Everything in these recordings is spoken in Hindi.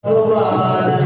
भगवान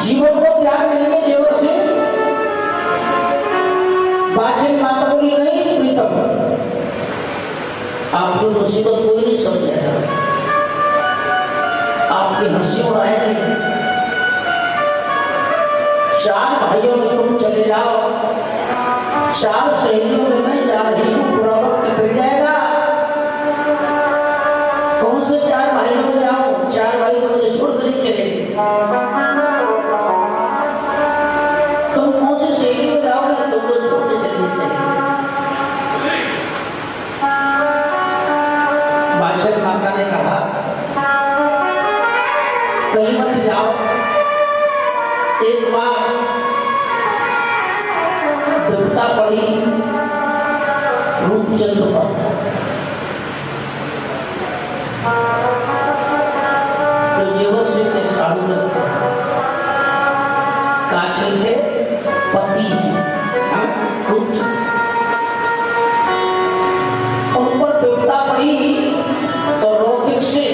जीवन को त्याग करने के बाचन माता बोली नहीं प्रीतम, आपकी मुसीबत कोई नहीं समझेगा, आपकी हंसी उड़ाएगी। 4 भाइयों में तुम चले जाओ, 4 सहेलियों में मैं जा रही हूँ, बुरा वक्त कट जाएगा। कौन से 4 भाइयों में जाऊं? 4 भाई तो मुझे छोड़कर ही चले। तुम कौन से सहेली में जाओगे? तुम तो छोड़कर चले सहेली। बादशाह माता ने कहा कहीं मत जाओ, एक बार विपदा पड़ी रूपचंद पर, तो जीवन सिंह के सामने काछल के पति रूपचंद, उन पर विपदा पड़ी तो रोटिक से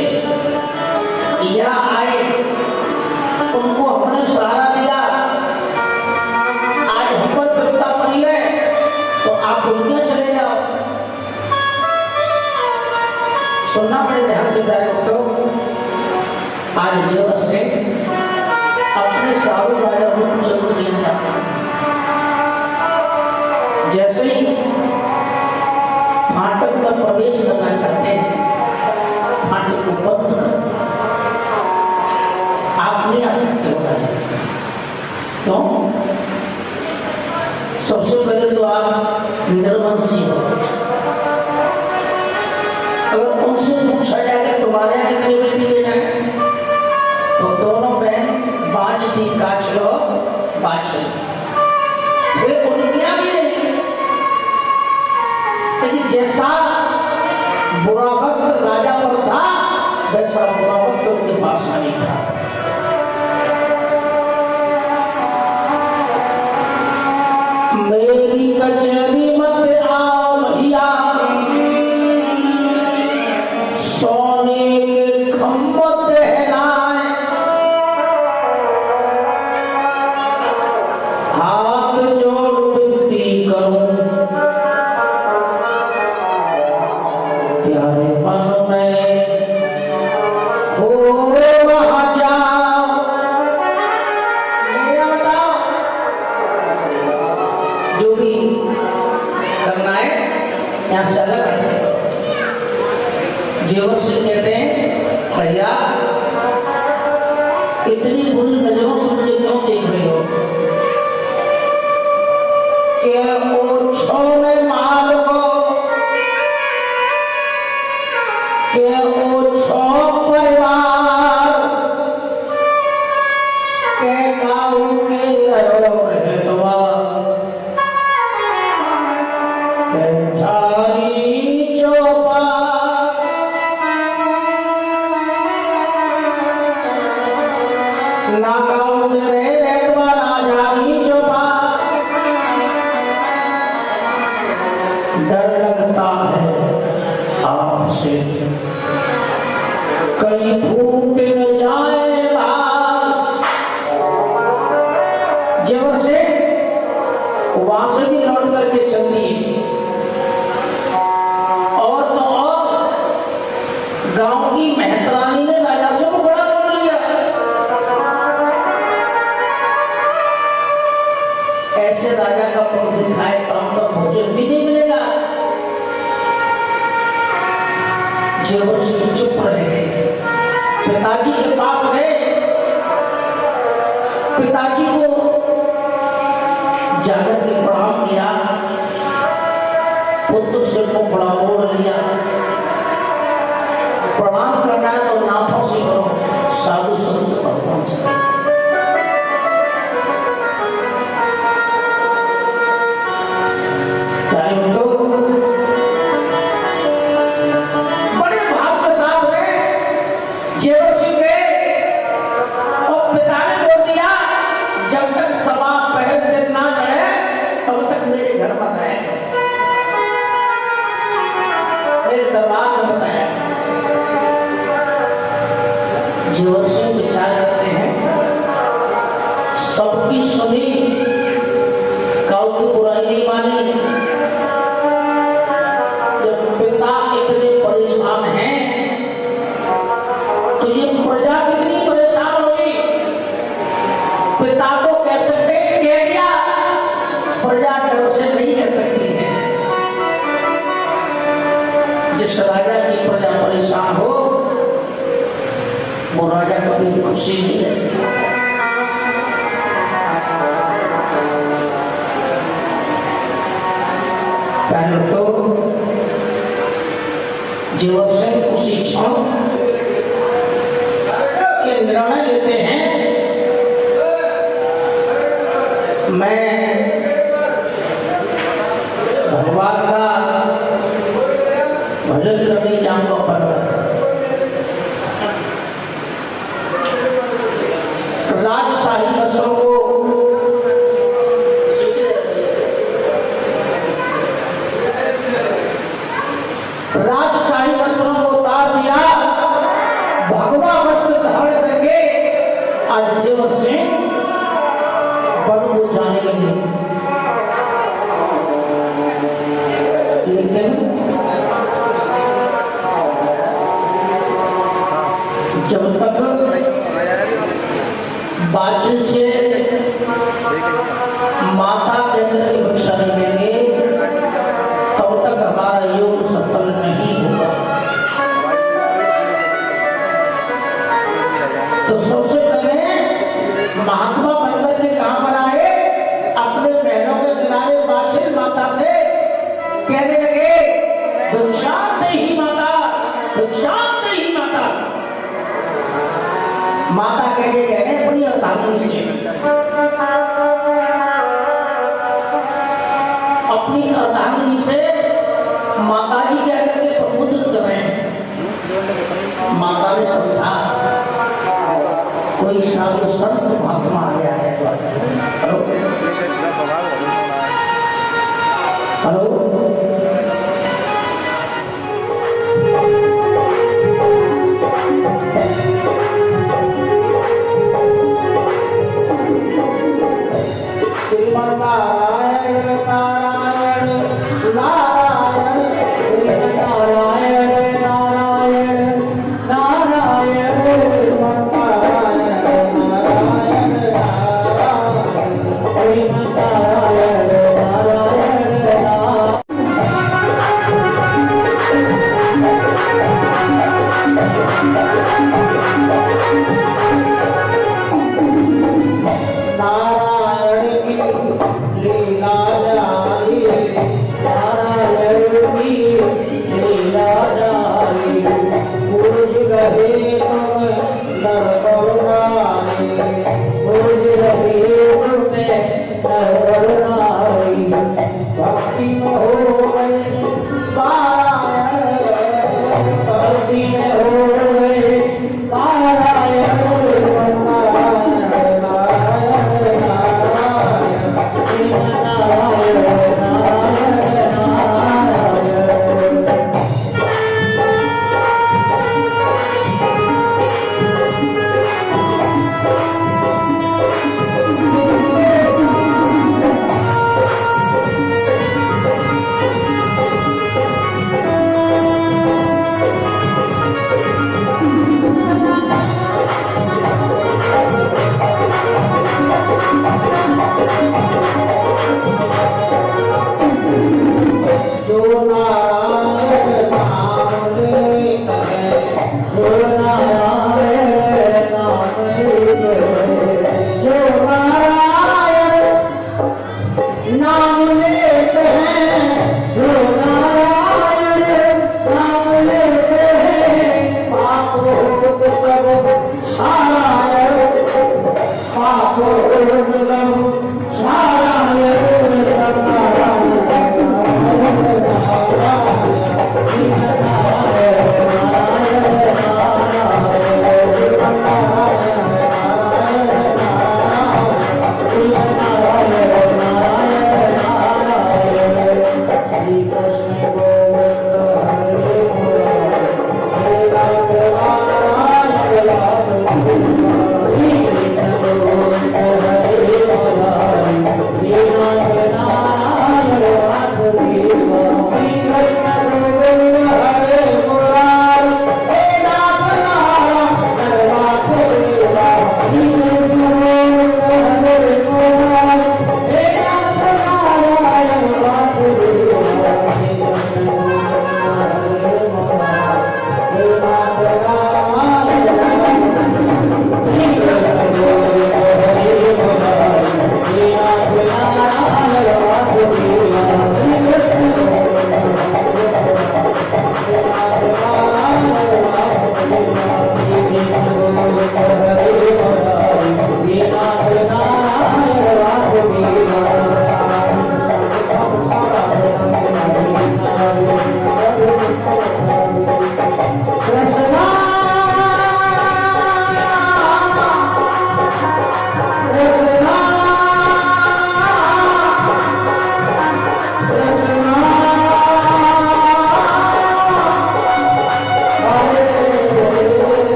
यहाँ आए, उनको हमने सहारा दिया। आज हम पर विपदा पड़ी है तो आप दुनिया चले जाओ। सुनना बड़े ध्यान से जाए आज जीवन से अपने सारू राजा रूपचंद जी जाते हैं। जैसे ही फाटक में प्रवेश करना चाहते हैं, फाटक को बंद कर, आप नहीं आ सकते होना चाहिए। क्यों? सबसे पहले तो आप निर्वंशी हो। अगर उनसे पूछा जाए तुम्हारे यहाँ कितने बेटी बेटा है, तो दोनों बहन बाज दी काच लो बाज फिर उनकिया भी नहीं। लेकिन जैसा बुरा वक्त राजा पर था वैसा बुरा वक्त उनके पास नहीं था। मेरी कचहरी मत आओ भैया, सोने के खम्भों दहलाए, हाथ जोड़ विनती करूं, प्यारे मन में हो वहां जाओ। मेरा बताओ जो भी करना है यहाँ से अलग है। जीवन से कहते हैं भैया इतनी बुरी नजरों से मुझे क्यों देख रहे हो? क्या ओछो में मार हो, क्या ओछो परिवार के गाँव के रहे दुआ डर लगता है आपसे कहीं फूट न जाएगा। जब से वहां से भी लौट करके चलती और तो और गांव की मेहतरानी ने राजा से वो बड़ा लौट लिया। ऐसे राजा का मुख दिखाए शाम का भोजन भी नहीं मिलेगा। जीवन से चुप रहे, पिताजी के पास गए, पिताजी को जाकर के प्रणाम किया, पुत्र से को बड़ा ओढ़ लिया। प्रणाम करना है तो नाथों से करो, साधु संत भगवान से। जीवन से विचार करते हैं जिस राजा की प्रजा परेशान हो वो राजा कभी खुशी नहीं रहती। पहले तो जीवन से खुशी छो ये निर्णय लेते हैं मैं भगवान का भजन करने जाऊंगा पर्वत। राजशाही वस्त्रों को उतार दिया, भगवा वस्त्र धारण करके आज जेवर सिंह वन को जाने लगे। लेकिन जब तक बादशाह से माता केंद्र की भिक्षा नहीं लेंगे तब तक हमारा योग सफल नहीं होगा। तो सबसे पहले महात्मा बनकर के कहां पर आए, अपने बहनों के किनारे बादशाह माता से कहने लगे भिक्षाम देहि माता, भिक्षाम देहि माता। माता कहने बड़ी अतांगी से अपनी अर्धांगिनी से माता जी क्या करके संबोधित कर रहे हैं। माता ने समझा कोई साधु संत महात्मा आ गया है। हेलो हेलो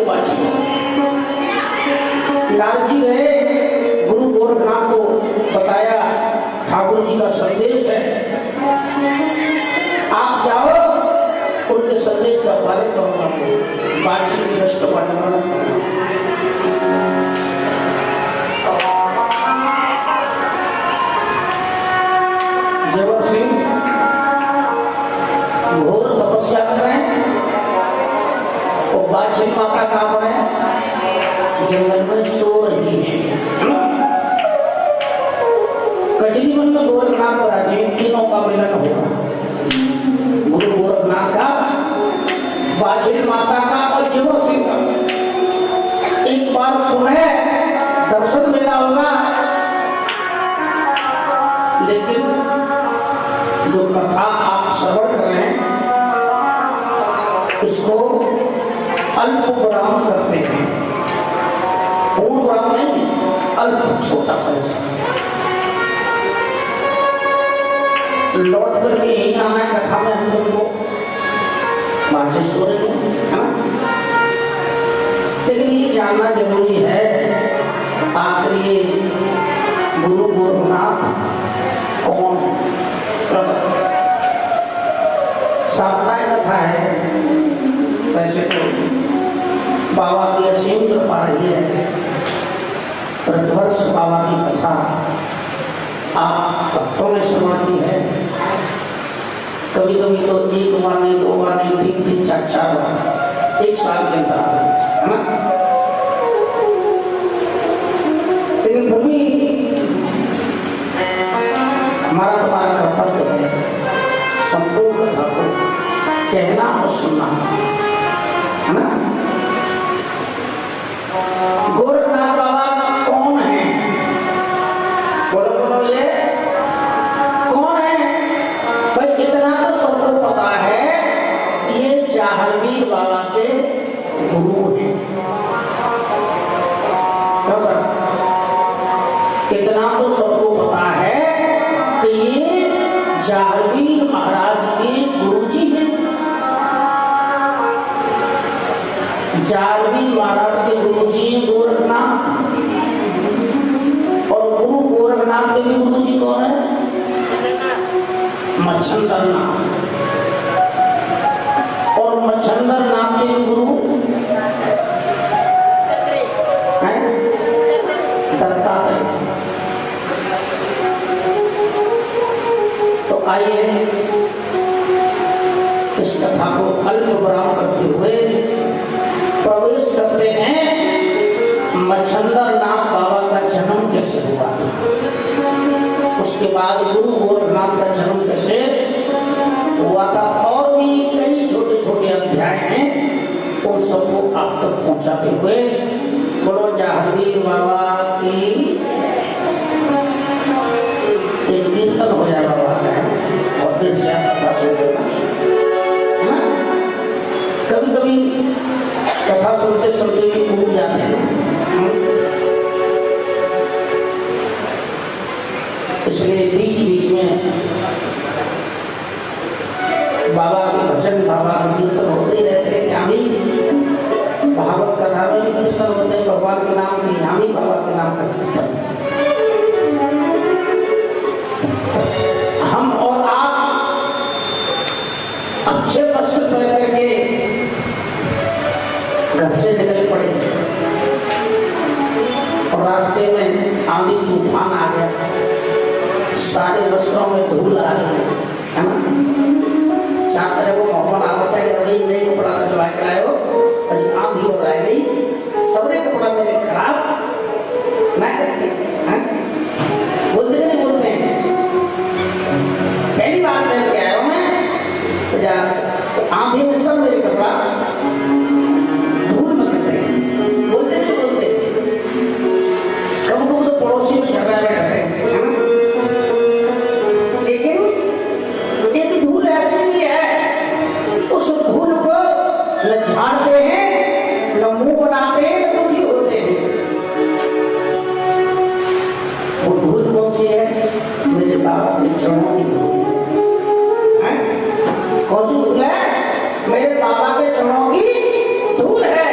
के बाजी। नारद जी गए, गुरु गोरखनाथ को बताया ठाकुर जी का संदेश है, आप जाओ उनके संदेश का पालन करो, बाजी की नष्ट करना। जबर सिंह घोर तपस्या कर रहे हैं और बादशाह माता कहां पर है? जंगल में सो रही है। कजली मन में गोरखनाथ पराजे तीनों का मिलन होगा, गुरु गोरखनाथ का, बादशाह माता का और जबर सिंह का। एक बार पुनः दर्शन मिला होगा, लेकिन जो कथा आप श्रवण कर रहे हैं इसको अल्प विराम करते हैं, पूर्ण विराम नहीं, अल्प छोटा सा। लौट करके यही आना है कथा में हम लोग को, मार्चेश्वर है ना, लेकिन ये जानना जरूरी है आखिर ये गुरु गोरखनाथ कौन है। साप्ताहिक कथा है, वैसे तो बाबा की असीम कृपा रही है, प्रतिवर्ष बाबा की कथा आप भक्तों ने सुनाती है। कभी कभी तो एक बार नहीं, दो बार नहीं, तीन तीन चार चार बार एक साल के अंतराल है ना। लेकिन भूमि हमारा तुम्हारा कर्तव्य है संपूर्ण कथा को कहना और सुनना, है ना। गोरखनाथ बाबा कौन है? बोलो बोलो, ये कौन है भाई? इतना तो सबको पता है, ये जाहरवीर बाबा के गुरु हैं। क्या सर? इतना तो सबको पता है कि ये जाहरवीर महाराज के गुरु जी हैं। जाहरवीर महाराज के गुरु जी गोरखनाथ, और गुरु गोरखनाथ के भी गुरु जी कौन है? मच्छंदर नाथ। और मच्छंदर नाथ के भी गुरु हैं दत्तात्रेय। तो आइए इस कथा को अल्प विराम करते हुए प्रवेश करते हैं मच्छंदर नाथ बाबा का जन्म कैसे हुआ, उसके बाद गुरु गोरखनाथ का जन्म कैसे हुआ था, और भी कई छोटे छोटे अध्याय हैं, उन सबको आप तक पहुंचाते हुए बोलो जाहरवीर बाबा की। एक कीर्तन हो जाए बाबा का, और दिल से कथा सुन लेना, है ना। कभी कभी कथा सुनते सुनते भी भूल जाते हैं, इसलिए बीच बीच में बाबा के भजन, बाबा के कीर्तन होते ही रहते हैं। यहाँ भी भागवत कथा में भी कीर्तन होते हैं भगवान के नाम के, यहाँ भी बाबा के नाम का कीर्तन। हम और आप अच्छे बस करके घर से निकल पड़े और रास्ते में आंधी तूफान आ गया, सारे वस्त्रों में धूल आ गई, है ना। चार तरह को मौका आता है कि नई कपड़ा सिलवा के लाए हो, अभी आंधी हो रह गई, सबरे कपड़ा मेरे खराब मैं करके बोलते नहीं बोलते हैं। पहली बार पहन के आया हूं मैं, तो आंधी में सब मेरे कपड़ा धूल में करते हैं, बोलते नहीं बोलते। कभी तो पड़ोसी झगड़ा में करते हैं, लेकिन एक धूल ऐसी भी है, उस धूल को न झाड़ते हैं, न मुंह बनाते हैं, न दुखी होते हैं। वो धूल कौन सी है? मेरे बाबा के चरणों की धूल है। कौन सी धूल है? मेरे बाबा के चरणों की धूल है।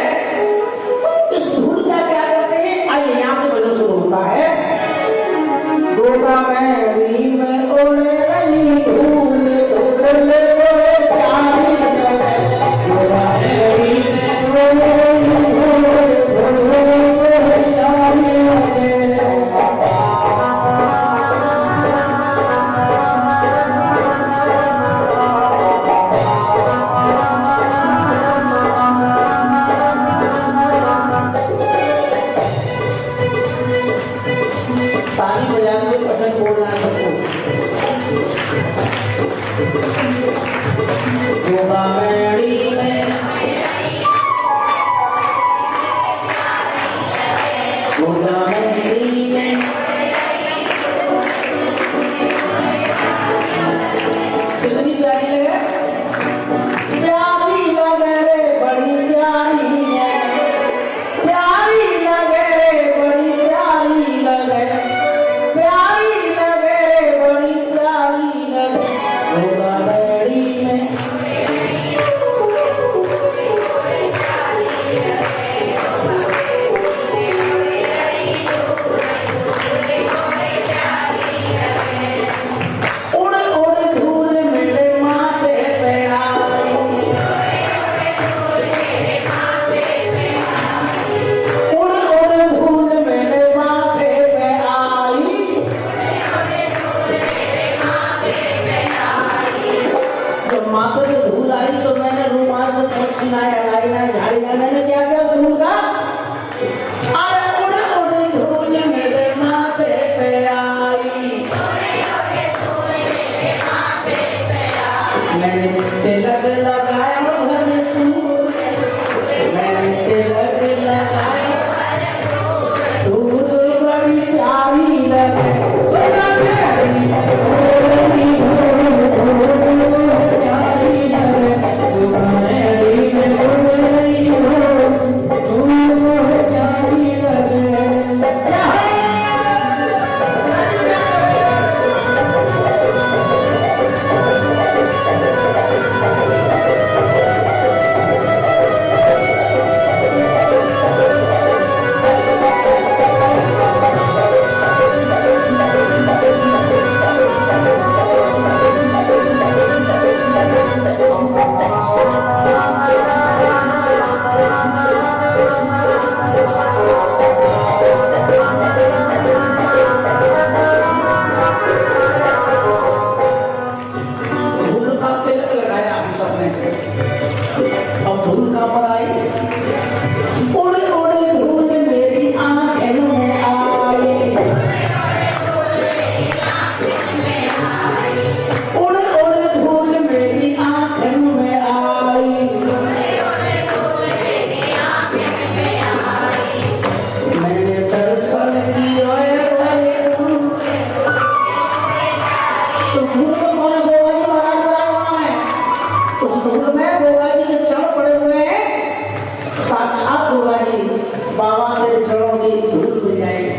उड़ उड़ धूल मेरी आंखों में आए, उड़ उड़ धूल मेरी आंखों में आई, मैंने दर्शन किया तो धूल कौन है? गोगा जी महाराज है। उस धूल में गोगा जी के चरण पड़े हुए हैं, साक्षात गोगा जी बाबा के चरणों की धूल मिल जाएगी।